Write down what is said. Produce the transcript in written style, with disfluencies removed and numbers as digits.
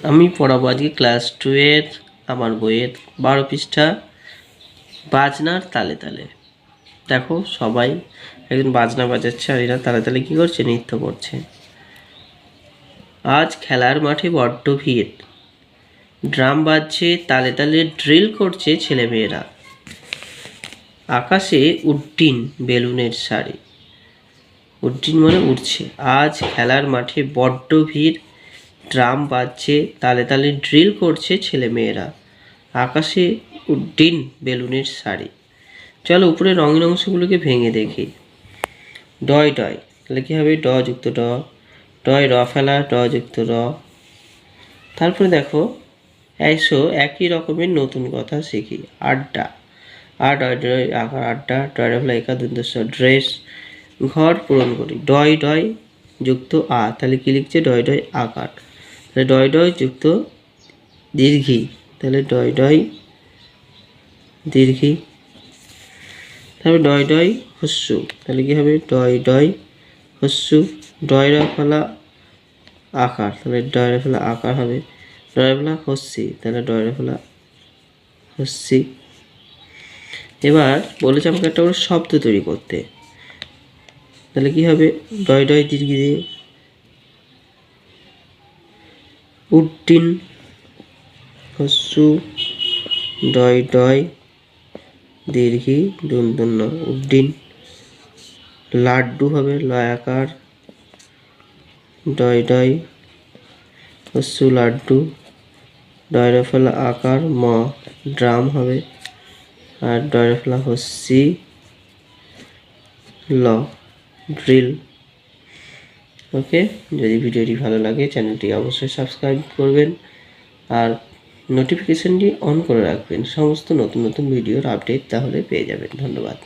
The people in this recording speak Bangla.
আমি পড়াবো আজকে ক্লাস 2 আমার বইয়ের 12 পৃষ্ঠা বাজনার তালে তালে। দেখো সবাই একজন বাজনা বাজাচ্ছে আর এরা তালে তালে কী করছে, নৃত্য করছে। আজ খেলার মাঠে বড্ড ভিড়, ড্রাম বাজছে, তালে তালে ড্রিল করছে ছেলেমেয়েরা। আকাশে উড্ডিন বেলুনের শাড়ি, উড্ডিন মানে উড়ছে। আজ খেলার মাঠে বড্ড ভিড়, ড্রাম বাজছে, তালে তালে ড্রিল করছে ছেলেমেয়েরা। আকাশে উড্ডিন বেলুনের শাড়ি। চলো উপরে রঙিন অংশগুলোকে ভেঙে দেখি। ডয় ডয়, তাহলে কী হবে? ড যুক্ত ড, ডয় র ফেলা, ড যুক্ত র। তারপরে দেখো, এসো একই রকমের নতুন কথা শিখি। আড্ডা, আর ডয় ডয় আকার আড্ডা, ডয় ফেলা একা দন্তস্ব ড্রেস। ঘর পূরণ করি, ডয় ডয় যুক্ত আ, তাহলে কী লিখছে? ডয় ডয় আকার, তাহলে ডয় ডয় যুক্ত দীর্ঘি, তাহলে ডয় ডয় দীর্ঘি। তারপরে ডয় ডয় হস্যু, তাহলে কী হবে? ডয় ডয় হস্যু। ডয়রা ফেলা আকার, তাহলে ডয়রা ফেলা আকার হবে। ডয়রা ফেলা হস্যি, তাহলে ডয়রা ফেলা হস্যি। এবার বলেছে আমাকে একটা করে শব্দ তৈরি করতে, তাহলে কী হবে? ডয় ডয় দীর্ঘি দিয়ে উড্ডিন হস্যু, ডয় ডয় দীর্ঘি দন্তন্য উড্ডিন। লাড্ডু হবে লয়াকার, ডয় ডয় হস্যু লাড্ডু, ডয়রা ফেলা আকার ম। ড্রাম হবে, আর ডয়রা ফেলা হস্যি ল, ড্রিল। ওকে, যদি ভিডিওটি ভালো লাগে চ্যানেলটি অবশ্যই সাবস্ক্রাইব করবেন আর নোটিফিকেশনটি অন করে রাখবেন, সমস্ত নতুন নতুন ভিডিওর আপডেট তাহলে পেয়ে যাবেন। ধন্যবাদ।